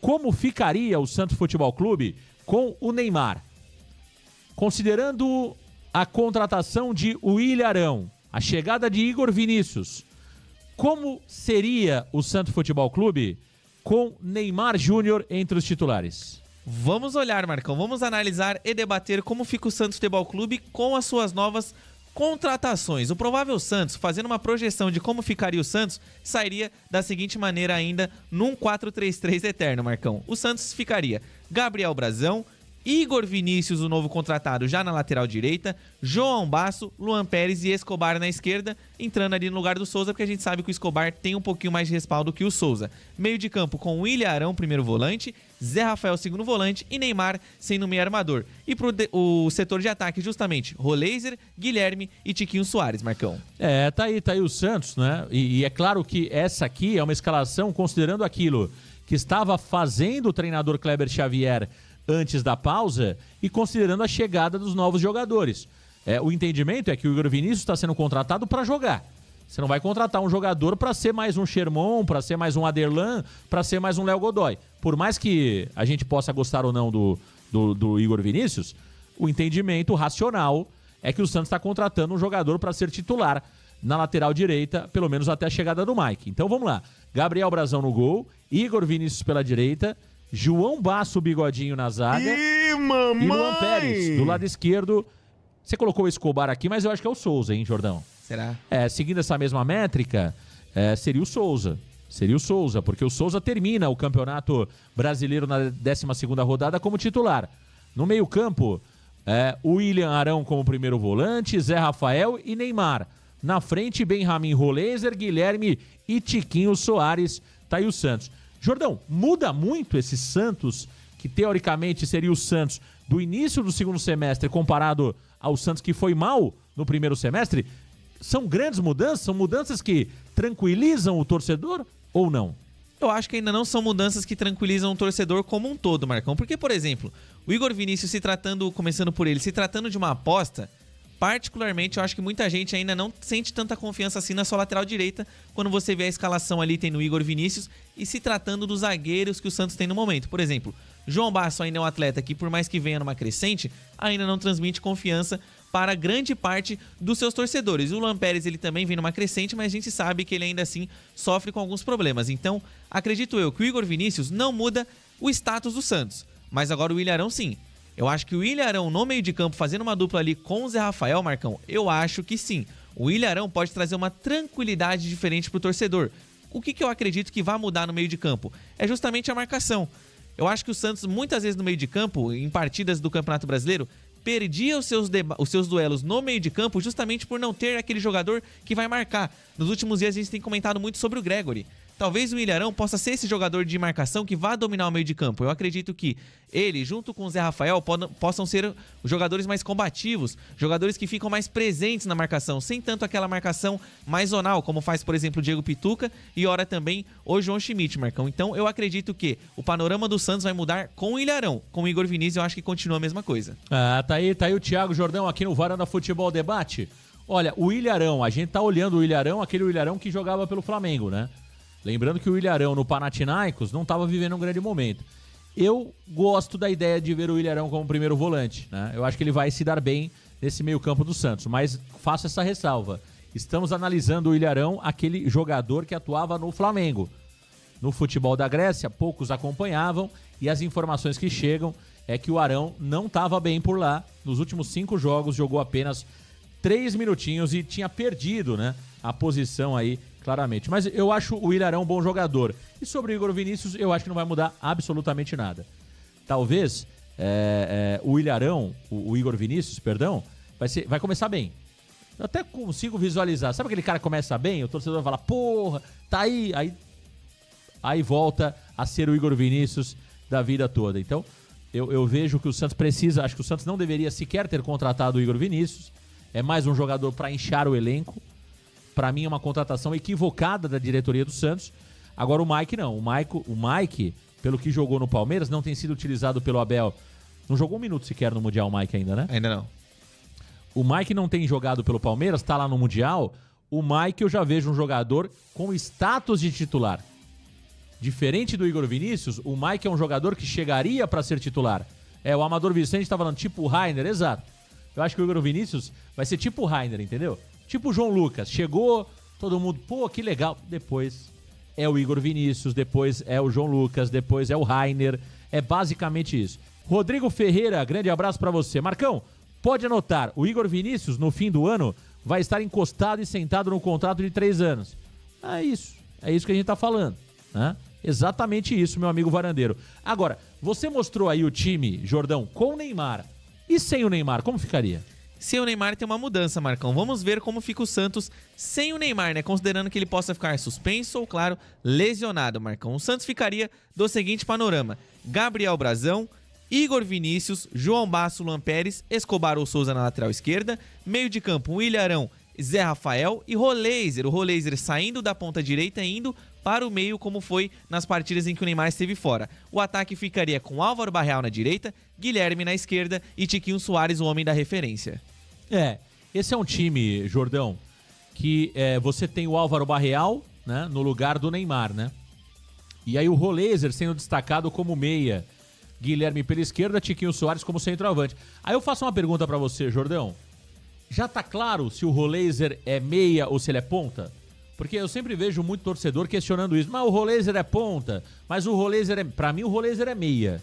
como ficaria o Santos Futebol Clube com o Neymar. Considerando a contratação de Willian Arão, a chegada de Igor Vinícius, como seria o Santos Futebol Clube com Neymar Júnior entre os titulares? Vamos olhar, Marcão, vamos analisar e debater como fica o Santos Futebol Clube com as suas novas contratações. O provável Santos, fazendo uma projeção de como ficaria o Santos, sairia da seguinte maneira ainda num 4-3-3 eterno, Marcão. O Santos ficaria Gabriel Brazão, Igor Vinícius, o novo contratado, já na lateral direita, João Basso, Luan Pérez e Escobar na esquerda, entrando ali no lugar do Souza, porque a gente sabe que o Escobar tem um pouquinho mais de respaldo que o Souza. Meio de campo com Willian Arão, primeiro volante, Zé Rafael, segundo volante, e Neymar sendo meio armador. E o setor de ataque, justamente, Roleiser, Guilherme e Tiquinho Soares, Marcão. Tá aí o Santos, né? E é claro que essa aqui é uma escalação considerando aquilo que estava fazendo o treinador Kleber Xavier antes da pausa e considerando a chegada dos novos jogadores. O entendimento é que o Igor Vinícius está sendo contratado para jogar. Você não vai contratar um jogador para ser mais um Sherman, para ser mais um Aderlan, para ser mais um Léo Godoy. Por mais que a gente possa gostar ou não do Igor Vinícius, o entendimento racional é que o Santos está contratando um jogador para ser titular na lateral direita, pelo menos até a chegada do Mike. Então vamos lá. Gabriel Brazão no gol, Igor Vinícius pela direita, João Basso, Bigodinho na zaga. E Luan Pérez do lado esquerdo. Você colocou o Escobar aqui, mas eu acho que é o Souza, hein, Jordão? Será? Seguindo essa mesma métrica, seria o Souza. Seria o Souza, porque o Souza termina o Campeonato Brasileiro na 12ª rodada como titular. No meio-campo, o Willian Arão como primeiro volante, Zé Rafael e Neymar. Na frente, Benjamin Roleiser, Guilherme e Tiquinho Soares. Tá aí o Santos. Jordão, muda muito esse Santos, que teoricamente seria o Santos do início do segundo semestre comparado ao Santos que foi mal no primeiro semestre? São grandes mudanças? São mudanças que tranquilizam o torcedor ou não? Eu acho que ainda não são mudanças que tranquilizam o torcedor como um todo, Marcão. Porque, por exemplo, o Igor Vinícius começando por ele, se tratando de uma aposta, particularmente, eu acho que muita gente ainda não sente tanta confiança assim na sua lateral direita quando você vê a escalação ali, tem no Igor Vinícius, e se tratando dos zagueiros que o Santos tem no momento. Por exemplo, João Basso ainda é um atleta que, por mais que venha numa crescente, ainda não transmite confiança para grande parte dos seus torcedores. O Luan Pérez, ele também vem numa crescente, mas a gente sabe que ele ainda assim sofre com alguns problemas. Então, acredito eu que o Igor Vinícius não muda o status do Santos, mas agora o Willian Arão sim. Eu acho que o Willian Arão no meio de campo fazendo uma dupla ali com o Zé Rafael, Marcão, eu acho que sim. O Willian Arão pode trazer uma tranquilidade diferente pro torcedor. O que eu acredito que vai mudar no meio de campo? É justamente a marcação. Eu acho que o Santos, muitas vezes no meio de campo, em partidas do Campeonato Brasileiro, perdia os seus duelos no meio de campo justamente por não ter aquele jogador que vai marcar. Nos últimos dias a gente tem comentado muito sobre o Gregory. Talvez o Willian Arão possa ser esse jogador de marcação que vá dominar o meio de campo. Eu acredito que ele, junto com o Zé Rafael, possam ser os jogadores mais combativos, jogadores que ficam mais presentes na marcação, sem tanto aquela marcação mais zonal, como faz, por exemplo, o Diego Pituca e ora também o João Schmidt, Marcão. Então eu acredito que o panorama do Santos vai mudar com o Willian Arão. Com o Igor Vinícius eu acho que continua a mesma coisa. Tá aí o Thiago Jordão aqui no Varanda Futebol Debate. Olha, o Willian Arão, a gente tá olhando o Willian Arão, aquele Willian Arão que jogava pelo Flamengo, né? Lembrando que o Willian Arão no Panathinaikos não estava vivendo um grande momento. Eu gosto da ideia de ver o Willian Arão como primeiro volante, né? Eu acho que ele vai se dar bem nesse meio campo do Santos, mas faço essa ressalva. Estamos analisando o Willian Arão, aquele jogador que atuava no Flamengo. No futebol da Grécia, poucos acompanhavam e as informações que chegam é que o Arão não estava bem por lá. Nos últimos 5 jogos jogou apenas 3 minutinhos e tinha perdido, né, a posição aí claramente. Mas eu acho o Willian Arão um bom jogador. E sobre o Igor Vinícius, eu acho que não vai mudar absolutamente nada. Talvez o Willian Arão, o Igor Vinícius, perdão, vai começar bem. Eu até consigo visualizar. Sabe aquele cara que começa bem? O torcedor vai falar, porra, tá aí volta a ser o Igor Vinícius da vida toda. Então, eu vejo que o Santos precisa, acho que o Santos não deveria sequer ter contratado o Igor Vinícius. É mais um jogador para inchar o elenco. Para mim é uma contratação equivocada da diretoria do Santos. Agora o Mike não. O Mike, pelo que jogou no Palmeiras, não tem sido utilizado pelo Abel. Não jogou um minuto sequer no Mundial o Mike ainda, né? Ainda não. O Mike não tem jogado pelo Palmeiras, tá lá no Mundial. O Mike eu já vejo um jogador com status de titular. Diferente do Igor Vinícius, o Mike é um jogador que chegaria para ser titular. O Amador Vicente tá falando tipo o Rainer, exato. Eu acho que o Igor Vinícius vai ser tipo o Rainer, entendeu? Tipo o João Lucas. Chegou, todo mundo, pô, que legal. Depois é o Igor Vinícius, depois é o João Lucas, depois é o Rainer. É basicamente isso. Rodrigo Ferreira, grande abraço pra você. Marcão, pode anotar, o Igor Vinícius, no fim do ano, vai estar encostado e sentado no contrato de 3 anos. É isso que a gente tá falando, né? Exatamente isso, meu amigo Varandeiro. Agora, você mostrou aí o time, Jordão, com o Neymar. E sem o Neymar, como ficaria? Sem o Neymar tem uma mudança, Marcão. Vamos ver como fica o Santos sem o Neymar, né? Considerando que ele possa ficar suspenso ou, claro, lesionado, Marcão. O Santos ficaria do seguinte panorama: Gabriel Brazão, Igor Vinícius, João Basso, Luan Pérez, Escobar ou Souza na lateral esquerda, meio de campo, William Arão, Zé Rafael e Roleiser. O Roleiser saindo da ponta direita e indo para o meio, como foi nas partidas em que o Neymar esteve fora. O ataque ficaria com Álvaro Barreal na direita, Guilherme na esquerda e Tiquinho Soares, o homem da referência. Esse é um time, Jordão, que você tem o Álvaro Barreal, né, no lugar do Neymar, né? E aí o Roleiser sendo destacado como meia, Guilherme pela esquerda, Tiquinho Soares como centroavante. Aí eu faço uma pergunta pra você, Jordão. Já tá claro se o Roleiser é meia ou se ele é ponta? Porque eu sempre vejo muito torcedor questionando isso. Mas o Roleiser é ponta, mas o Roleiser é... Pra mim o Roleiser é meia.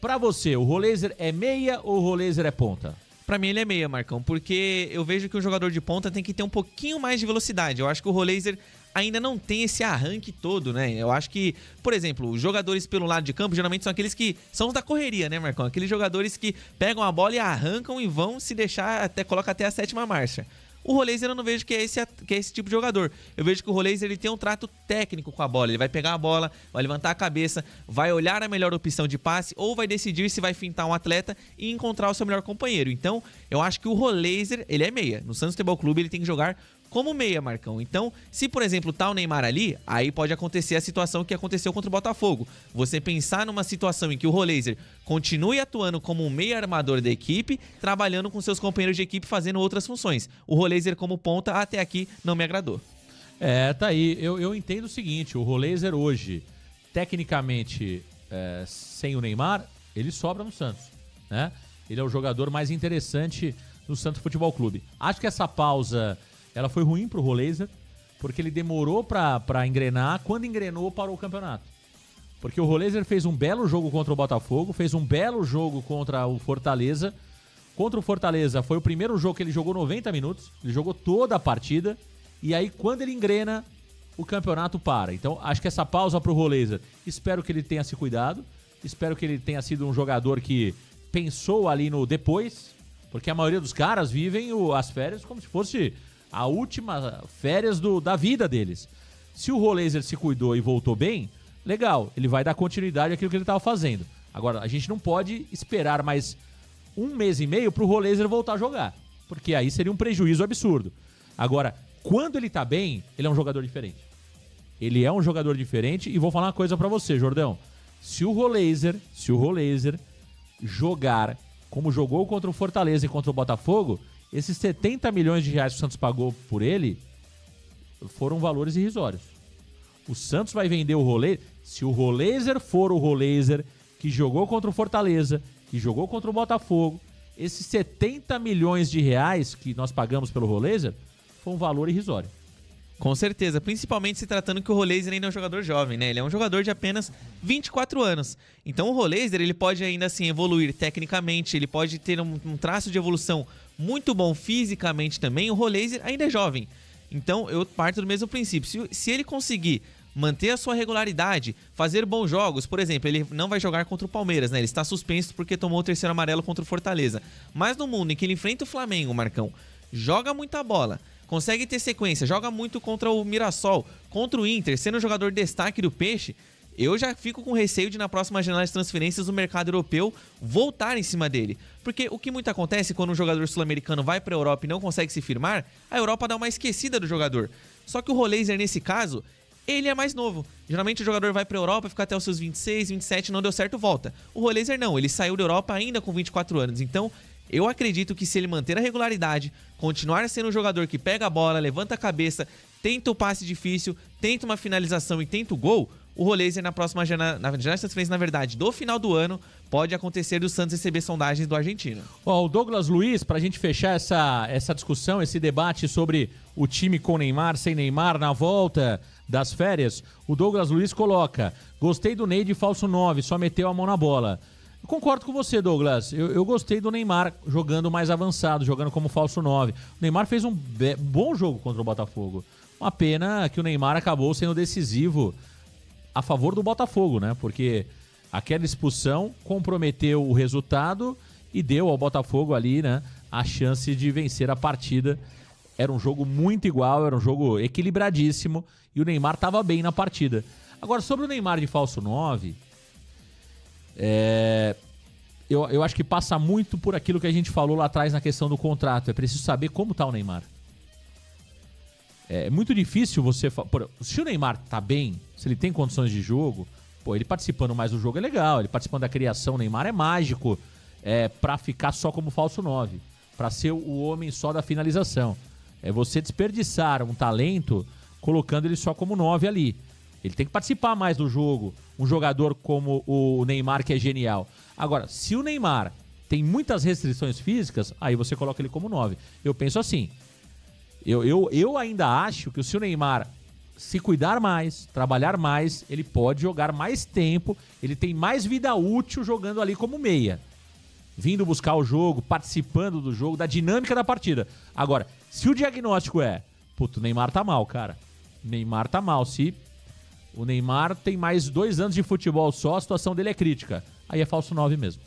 Pra você, o Roleiser é meia ou o Roleiser é ponta? Pra mim ele é meia, Marcão, porque eu vejo que o jogador de ponta tem que ter um pouquinho mais de velocidade. Eu acho que o Roleiser ainda não tem esse arranque todo, né? Eu acho que, por exemplo, os jogadores pelo lado de campo geralmente são aqueles que são os da correria, né, Marcão? Aqueles jogadores que pegam a bola e arrancam e vão se deixar, coloca até a 7ª marcha. O Roleiser eu não vejo que é esse tipo de jogador. Eu vejo que o Roleiser ele tem um trato técnico com a bola. Ele vai pegar a bola, vai levantar a cabeça, vai olhar a melhor opção de passe ou vai decidir se vai fintar um atleta e encontrar o seu melhor companheiro. Então, eu acho que o Roleiser, ele é meia. No Santos Futebol Clube ele tem que jogar como meia, Marcão. Então, se por exemplo tá o Neymar ali, aí pode acontecer a situação que aconteceu contra o Botafogo. Você pensar numa situação em que o Roleiser continue atuando como um meia armador da equipe, trabalhando com seus companheiros de equipe fazendo outras funções. O Roleiser como ponta até aqui não me agradou. Tá aí. Eu entendo o seguinte, o Roleiser hoje, tecnicamente, sem o Neymar, ele sobra no Santos, né? Ele é o jogador mais interessante no Santos Futebol Clube. Acho que essa pausa... ela foi ruim pro Roleiser, porque ele demorou pra engrenar. Quando engrenou, parou o campeonato. Porque o Roleiser fez um belo jogo contra o Botafogo, fez um belo jogo contra o Fortaleza. Contra o Fortaleza foi o primeiro jogo que ele jogou 90 minutos, ele jogou toda a partida, e aí quando ele engrena, o campeonato para. Então acho que essa pausa pro Roleiser, espero que ele tenha se cuidado, espero que ele tenha sido um jogador que pensou ali no depois, porque a maioria dos caras vivem as férias como se fosse... a última férias da vida deles. Se o Roleiser se cuidou e voltou bem, legal, ele vai dar continuidade àquilo que ele estava fazendo. Agora, a gente não pode esperar mais 1 mês e meio pro Roleiser voltar a jogar, porque aí seria um prejuízo absurdo. Agora, quando ele tá bem, ele é um jogador diferente. Ele é um jogador diferente e vou falar uma coisa pra você, Jordão. Se o Roleiser jogar como jogou contra o Fortaleza e contra o Botafogo, esses 70 milhões de reais que o Santos pagou por ele foram valores irrisórios. O Santos vai vender o Roleiser. Se o Roleiser for o Roleiser que jogou contra o Fortaleza, que jogou contra o Botafogo, esses 70 milhões de reais que nós pagamos pelo Roleiser foi um valor irrisório. Com certeza, principalmente se tratando que o Roleiser ainda é um jogador jovem, né? Ele é um jogador de apenas 24 anos. Então o Roleiser, ele pode ainda assim evoluir tecnicamente, ele pode ter um traço de evolução muito bom fisicamente também. O Roleiser ainda é jovem. Então eu parto do mesmo princípio. Se ele conseguir manter a sua regularidade, fazer bons jogos, por exemplo, ele não vai jogar contra o Palmeiras, né? Ele está suspenso porque tomou o 3º amarelo contra o Fortaleza. Mas no mundo em que ele enfrenta o Flamengo, Marcão, joga muita bola, consegue ter sequência, joga muito contra o Mirassol, contra o Inter, sendo um jogador destaque do Peixe, eu já fico com receio de na próxima janela de transferências o mercado europeu voltar em cima dele. Porque o que muito acontece quando um jogador sul-americano vai para a Europa e não consegue se firmar, a Europa dá uma esquecida do jogador. Só que o Roleiser, nesse caso, ele é mais novo. Geralmente o jogador vai para a Europa, fica até os seus 26, 27, não deu certo, volta. O Roleiser não, ele saiu da Europa ainda com 24 anos, então... eu acredito que se ele manter a regularidade, continuar sendo um jogador que pega a bola, levanta a cabeça, tenta o passe difícil, tenta uma finalização e tenta o gol, o Roleiser na próxima janela de transferência, na verdade, do final do ano, pode acontecer do Santos receber sondagens do argentino. Ó, o Douglas Luiz, pra gente fechar essa discussão, esse debate sobre o time com Neymar, sem Neymar, na volta das férias, o Douglas Luiz coloca: gostei do Ney de falso 9, só meteu a mão na bola. Eu concordo com você, Douglas. Eu gostei do Neymar jogando mais avançado, jogando como falso 9. O Neymar fez um bom jogo contra o Botafogo. Uma pena que o Neymar acabou sendo decisivo a favor do Botafogo, né? Porque aquela expulsão comprometeu o resultado e deu ao Botafogo ali, né, a chance de vencer a partida. Era um jogo muito igual, era um jogo equilibradíssimo e o Neymar estava bem na partida. Agora, sobre o Neymar de falso 9, eu acho que passa muito por aquilo que a gente falou lá atrás na questão do contrato. É preciso saber como tá o Neymar. É muito difícil você... Se o Neymar tá bem, se ele tem condições de jogo, pô, ele participando mais do jogo é legal, ele participando da criação, o Neymar é mágico, pra ficar só como falso 9, pra ser o homem só da finalização. É você desperdiçar um talento colocando ele só como 9 ali. Ele tem que participar mais do jogo, um jogador como o Neymar, que é genial. Agora, se o Neymar tem muitas restrições físicas, aí você coloca ele como 9. Eu penso assim... Eu ainda acho que se o Neymar se cuidar mais, trabalhar mais, ele pode jogar mais tempo, ele tem mais vida útil jogando ali como meia. Vindo buscar o jogo, participando do jogo, da dinâmica da partida. Agora, se o diagnóstico é, puto, o Neymar tá mal, cara. O Neymar tá mal. Se o Neymar tem mais 2 anos de futebol só, a situação dele é crítica. Aí é falso 9 mesmo.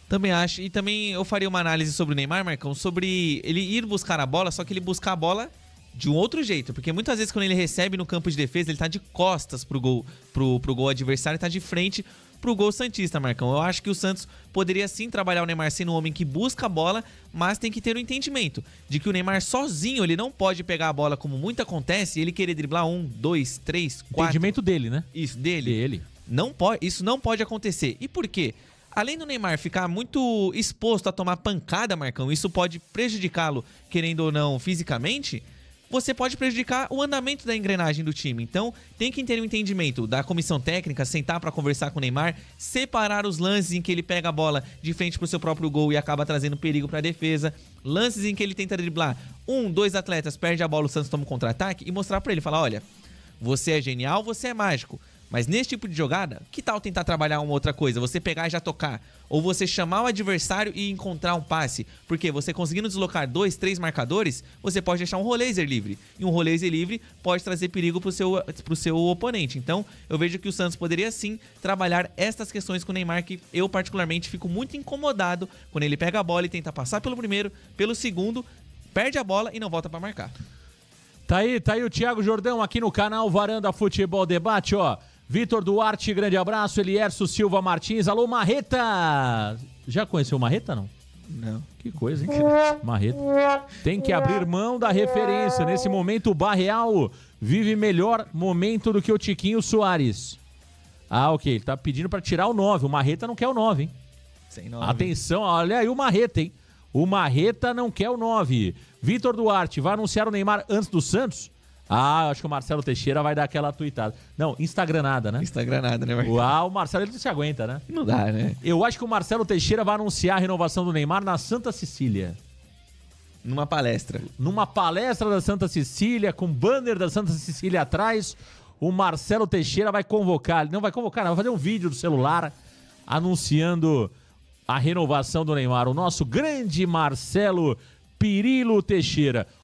Também acho. E também eu faria uma análise sobre o Neymar, Marcão, sobre ele ir buscar a bola, só que ele buscar a bola de um outro jeito. Porque muitas vezes quando ele recebe no campo de defesa, ele tá de costas pro gol adversário, tá de frente pro gol santista, Marcão. Eu acho que o Santos poderia sim trabalhar o Neymar sendo um homem que busca a bola, mas tem que ter o entendimento de que o Neymar sozinho, ele não pode pegar a bola como muito acontece e ele querer driblar 1, 2, 3, 4... Entendimento dele, né? Isso, dele. Não pode, isso não pode acontecer. E por quê? Além do Neymar ficar muito exposto a tomar pancada, Marcão, isso pode prejudicá-lo, querendo ou não, fisicamente, você pode prejudicar o andamento da engrenagem do time. Então, tem que ter um entendimento da comissão técnica, sentar para conversar com o Neymar, separar os lances em que ele pega a bola de frente pro seu próprio gol e acaba trazendo perigo para a defesa, lances em que ele tenta driblar 1, 2 atletas, perde a bola, o Santos toma um contra-ataque e mostrar para ele, falar, olha, você é genial, você é mágico. Mas nesse tipo de jogada, que tal tentar trabalhar uma outra coisa? Você pegar e já tocar. Ou você chamar o adversário e encontrar um passe. Porque você conseguindo deslocar 2, 3 marcadores, você pode deixar um Roleiser livre. E um Roleiser livre pode trazer perigo pro seu oponente. Então, eu vejo que o Santos poderia sim trabalhar estas questões com o Neymar, que eu particularmente fico muito incomodado quando ele pega a bola e tenta passar pelo primeiro, pelo segundo, perde a bola e não volta para marcar. Tá aí o Thiago Jordão aqui no canal Varanda Futebol Debate, ó. Vitor Duarte, grande abraço. Elierso Silva Martins. Alô, Marreta. Já conheceu o Marreta, não? Não. Que coisa, hein? Marreta. Tem que abrir mão da referência. Nesse momento, o Barreal vive melhor momento do que o Tiquinho Soares. Ah, ok. Ele tá pedindo pra tirar o 9. O Marreta não quer o 9, hein? Sem 9. Atenção, olha aí o Marreta, hein? O Marreta não quer o 9. Vitor Duarte, vai anunciar o Neymar antes do Santos? Ah, acho que o Marcelo Teixeira vai dar aquela tuitada. Não, Instagranada, né? Instagranada, né, Marcão? Ah, o Marcelo ele não se aguenta, né? Não dá, né? Eu acho que o Marcelo Teixeira vai anunciar a renovação do Neymar na Santa Cecília. Numa palestra. Numa palestra da Santa Cecília, com banner da Santa Cecília atrás, o Marcelo Teixeira vai convocar. Não vai convocar, não, vai fazer um vídeo do celular anunciando a renovação do Neymar. O nosso grande Marcelo Pirilo Teixeira.